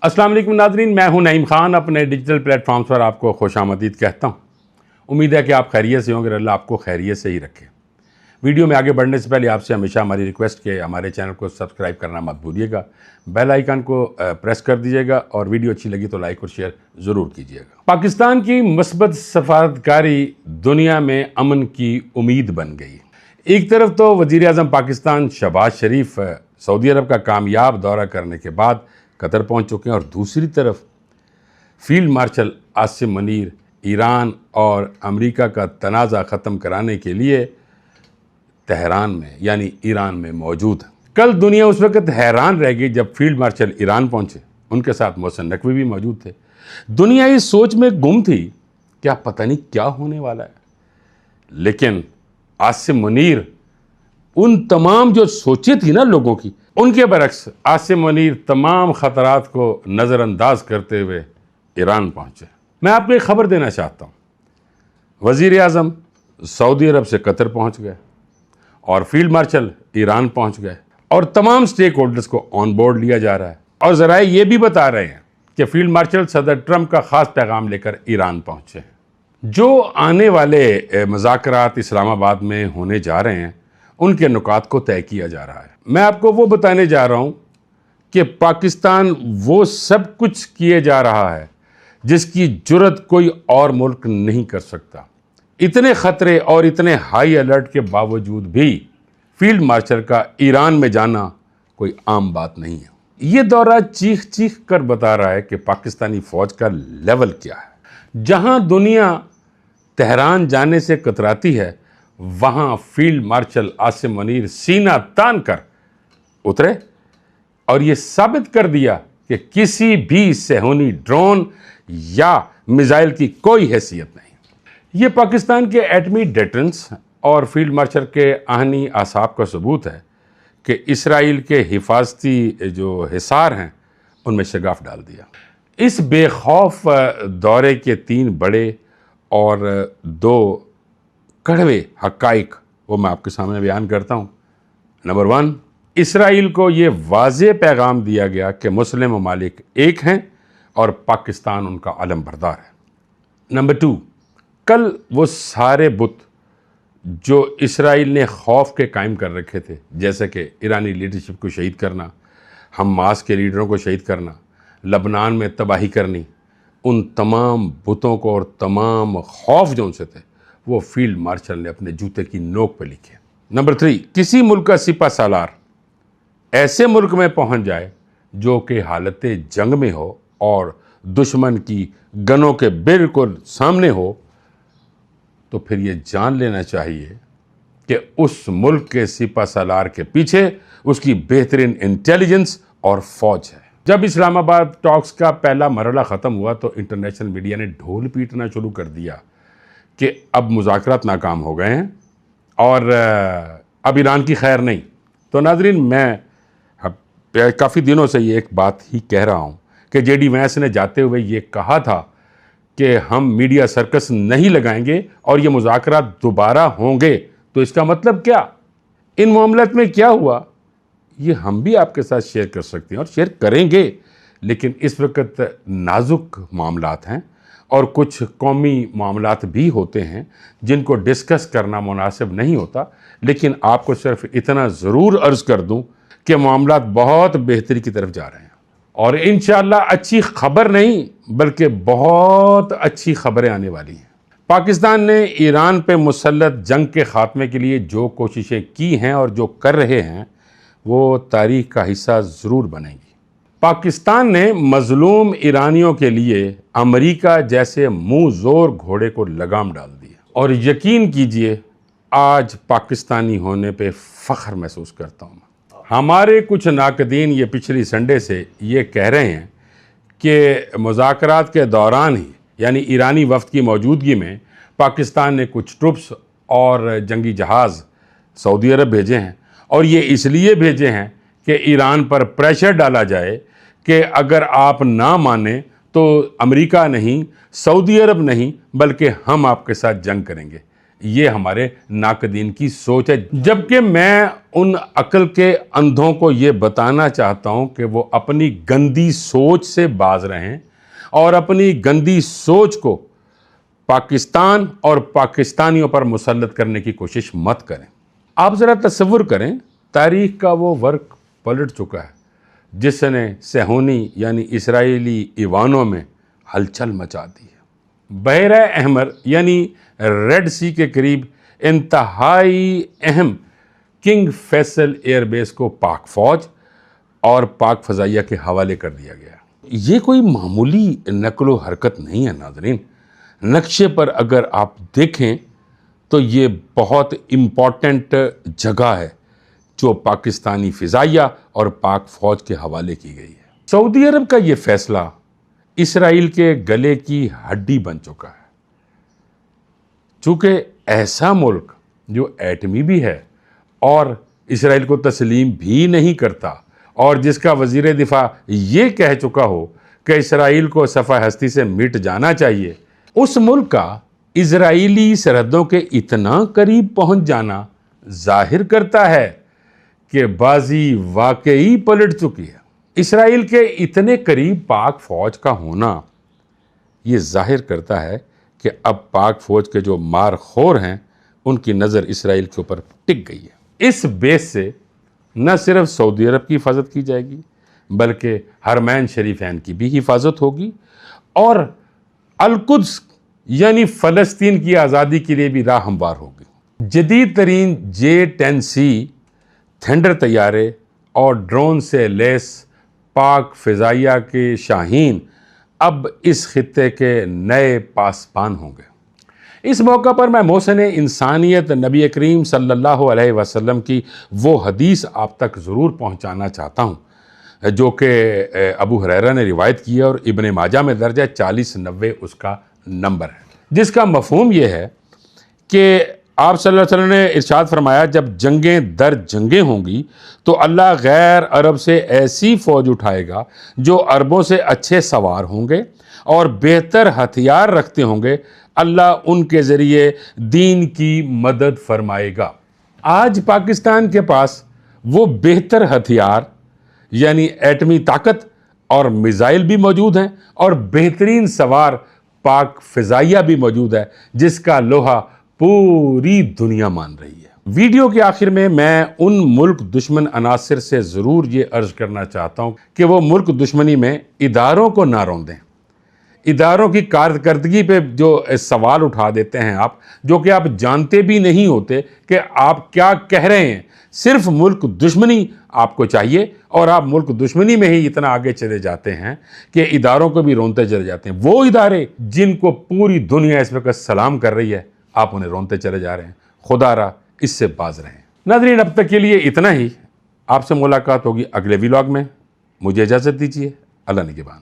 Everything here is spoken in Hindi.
अस्सलाम वालेकुम नाज़रीन, मैं हूं नईम खान। अपने डिजिटल प्लेटफॉर्म्स पर आपको खुशामदीद कहता हूं। उम्मीद है कि आप खैरियत से होंगे, अल्लाह आपको खैरियत से ही रखे। वीडियो में आगे बढ़ने से पहले आपसे हमेशा हमारी रिक्वेस्ट के हमारे चैनल को सब्सक्राइब करना मत भूलिएगा, बेल आइकन को प्रेस कर दीजिएगा और वीडियो अच्छी लगी तो लाइक और शेयर ज़रूर कीजिएगा। पाकिस्तान की मस्बत सफारतकारी दुनिया में अमन की उम्मीद बन गई। एक तरफ तो वज़ीर आज़म पाकिस्तान शहबाज शरीफ सऊदी अरब का कामयाब दौरा करने के बाद कतर पहुंच चुके हैं और दूसरी तरफ field marshal Asim Munir Iran और अमेरिका का तनाज़ा ख़त्म कराने के लिए तेहरान में यानी ईरान में मौजूद है। कल दुनिया उस वक़्त हैरान रह गई जब फील्ड मार्शल ईरान पहुंचे, उनके साथ मोहसिन नकवी भी मौजूद थे। दुनिया इस सोच में गुम थी क्या पता नहीं क्या होने वाला है, लेकिन आसिम मुनीर उन तमाम जो सोचे थी ना लोगों की, उनके बरक्स आसिम मुनीर तमाम ख़तरात को नज़रअंदाज करते हुए ईरान पहुँचे। मैं आपको एक ख़बर देना चाहता हूँ, वज़ीर आज़म सऊदी अरब से कतर पहुँच गए और फील्ड मार्शल ईरान पहुँच गए और तमाम स्टेक होल्डर्स को ऑन बोर्ड लिया जा रहा है। और ज़राए ये भी बता रहे हैं कि फील्ड मार्शल सदर ट्रंप का ख़ास पैगाम लेकर ईरान पहुँचे हैं। जो आने वाले मुज़ाकरात इस्लामाबाद में होने जा रहे हैं उनके नुकात को तय किया जा रहा है। मैं आपको वो बताने जा रहा हूँ कि पाकिस्तान वो सब कुछ किए जा रहा है जिसकी जुर्रत कोई और मुल्क नहीं कर सकता। इतने ख़तरे और इतने हाई अलर्ट के बावजूद भी फील्ड मार्शल का ईरान में जाना कोई आम बात नहीं है। ये दौरा चीख चीख कर बता रहा है कि पाकिस्तानी फ़ौज का लेवल क्या है। जहाँ दुनिया तेहरान जाने से कतराती है, वहाँ फील्ड मार्शल आसिम मुनीर सीना तान कर उतरे और ये साबित कर दिया कि किसी भी सेहूनी ड्रोन या मिसाइल की कोई हैसियत नहीं। ये पाकिस्तान के एटमी डेटरेंस और फील्ड मार्शल के आहनी आसाब का सबूत है कि इसराइल के हिफाजती जो हिसार हैं उनमें शगाफ डाल दिया। इस बेखौफ दौरे के 3 बड़े और 2 कड़वे हक़ाइक़ वो मैं आपके सामने बयान करता हूँ। नंबर 1, इसराइल को ये वाज़ेह पैगाम दिया गया कि मुस्लिम ममालिक एक हैं और पाकिस्तान उनका अलम बरदार है। नंबर 2, कल वो सारे बुत जो इसराइल ने खौफ के कायम कर रखे थे, जैसे कि ईरानी लीडरशिप को शहीद करना, हमास के लीडरों को शहीद करना, लबनान में तबाही करनी, उन तमाम बुतों को और तमाम खौफ जो उनसे थे वो फील्ड मार्शल ने अपने जूते की नोक पर लिखे। नंबर 3, किसी मुल्क का सिपा सालार ऐसे मुल्क में पहुंच जाए जो कि हालत जंग में हो और दुश्मन की गनों के बिल्कुल सामने हो, तो फिर ये जान लेना चाहिए कि उस मुल्क के सिपा सालार के पीछे उसकी बेहतरीन इंटेलिजेंस और फौज है। जब इस्लामाबाद टॉक्स का पहला मरहला ख़त्म हुआ तो इंटरनेशनल मीडिया ने ढोल पीटना शुरू कर दिया कि अब मुज़ाकरात नाकाम हो गए हैं और अब ईरान की खैर नहीं। तो नाज़रीन, मैं काफ़ी दिनों से ये एक बात ही कह रहा हूँ कि जेडी वैंस ने जाते हुए ये कहा था कि हम मीडिया सर्कस नहीं लगाएंगे और ये मुज़ाकरात दोबारा होंगे। तो इसका मतलब क्या, इन मामलात में क्या हुआ, ये हम भी आपके साथ शेयर कर सकते हैं और शेयर करेंगे। लेकिन इस वक्त नाजुक मामलात हैं और कुछ कौमी मामलात भी होते हैं जिनको डिस्कस करना मुनासिब नहीं होता। लेकिन आपको सिर्फ इतना ज़रूर अर्ज़ कर दूं कि मामलात बहुत बेहतरी की तरफ जा रहे हैं और इंशाअल्लाह अच्छी खबर नहीं बल्कि बहुत अच्छी खबरें आने वाली हैं। पाकिस्तान ने ईरान पे मुसल्लत जंग के ख़ात्मे के लिए जो कोशिशें की हैं और जो कर रहे हैं वो तारीख़ का हिस्सा ज़रूर बनेंगी। पाकिस्तान ने मज़लूम ईरानियों के लिए अमेरिका जैसे मुँह ज़ोर घोड़े को लगाम डाल दी और यकीन कीजिए आज पाकिस्तानी होने पे फ़ख्र महसूस करता हूँ। हमारे कुछ नाकदीन ये पिछली संडे से ये कह रहे हैं कि मुज़ाकरात के दौरान ही यानी ईरानी वफ़द की मौजूदगी में पाकिस्तान ने कुछ ट्रुप्स और जंगी जहाज़ सऊदी अरब भेजे हैं और ये इसलिए भेजे हैं कि ईरान पर प्रेशर डाला जाए कि अगर आप ना माने तो अमेरिका नहीं, सऊदी अरब नहीं, बल्कि हम आपके साथ जंग करेंगे। ये हमारे नाकदीन की सोच है। जबकि मैं उन अक्ल के अंधों को ये बताना चाहता हूँ कि वो अपनी गंदी सोच से बाज रहें और अपनी गंदी सोच को पाकिस्तान और पाकिस्तानियों पर मुसल्लत करने की कोशिश मत करें। आप ज़रा तसव्वुर करें, तारीख़ का वो वर्क पलट चुका है जिसने सेहूनी यानी इसराइली ईवानों में हलचल मचा दी है। बहरा अहमर यानी रेड सी के करीब इंतहाई अहम किंग फैसल एयरबेस को पाक फौज और पाक फ़ज़ाइया के हवाले कर दिया गया। ये कोई मामूली नकलो हरकत नहीं है नाज़रीन। नक्शे पर अगर आप देखें तो ये बहुत इम्पॉर्टेंट जगह है जो पाकिस्तानी फ़िज़ाइया और पाक फ़ौज के हवाले की गई है। सऊदी अरब का ये फ़ैसला इसराइल के गले की हड्डी बन चुका है। चूँकि ऐसा मुल्क जो एटमी भी है और इसराइल को तस्लीम भी नहीं करता और जिसका वज़ीर दिफा ये कह चुका हो कि इसराइल को सफ़ा हस्ती से मिट जाना चाहिए, उस मुल्क का इजराइली सरहदों के इतना करीब पहुंच जाना जाहिर करता है कि बाजी वाकई पलट चुकी है। इसराइल के इतने करीब पाक फौज का होना ये जाहिर करता है कि अब पाक फौज के जो मारखोर हैं उनकी नज़र इसराइल के ऊपर टिक गई है। इस बेस से न सिर्फ सऊदी अरब की हिफाजत की जाएगी बल्कि हरमैन शरीफैन की भी हिफाजत होगी और अल-कुद्स यानी फ़लस्तीन की आज़ादी के लिए भी राह हमवार होगी। जदीद तरीन J-10C थंडर तैयारे और ड्रोन से लेस पाक फ़िज़ाइया के शाहीन अब इस खित्ते के नए पासबान होंगे। इस मौका पर मैं मोहसिन इंसानियत नबी करीम सल्लल्लाहु अलैहि वसल्लम की वो हदीस आप तक ज़रूर पहुँचाना चाहता हूँ जो कि अबू हुरैरा ने रिवायत की है और इब्न माजा में दर्ज है, 4090 उसका नंबर है, जिसका मफ़हूम ये है कि आप सल्लल्लाहु अलैहि वसल्लम ने इरशाद फरमाया, जब जंगें दर जंगें होंगी तो अल्लाह गैर अरब से ऐसी फ़ौज उठाएगा जो अरबों से अच्छे सवार होंगे और बेहतर हथियार रखते होंगे। अल्लाह उनके ज़रिए दीन की मदद फरमाएगा। आज पाकिस्तान के पास वो बेहतर हथियार यानी एटमी ताकत और मिसाइल भी मौजूद हैं और बेहतरीन सवार पाक फ़िज़ाइया भी मौजूद है जिसका लोहा पूरी दुनिया मान रही है। वीडियो के आखिर में मैं उन मुल्क दुश्मन अनासिर से ज़रूर ये अर्ज़ करना चाहता हूँ कि वो मुल्क दुश्मनी में इदारों को ना रौंदें। इदारों की कारकर्दगी पे जो सवाल उठा देते हैं आप, जो कि आप जानते भी नहीं होते कि आप क्या कह रहे हैं। सिर्फ मुल्क दुश्मनी आपको चाहिए और आप मुल्क दुश्मनी में ही इतना आगे चले जाते हैं कि इदारों को भी रोनते चले जाते हैं। वो इदारे जिनको पूरी दुनिया इस वक्त सलाम कर रही है, आप उन्हें रोनते चले जा रहे हैं। खुदारा इससे बाज रहें। नाज़रीन, अब तक के लिए इतना ही। आपसे मुलाकात होगी अगले व्लॉग में। मुझे इजाज़त दीजिए। अल्लाह निगहबान।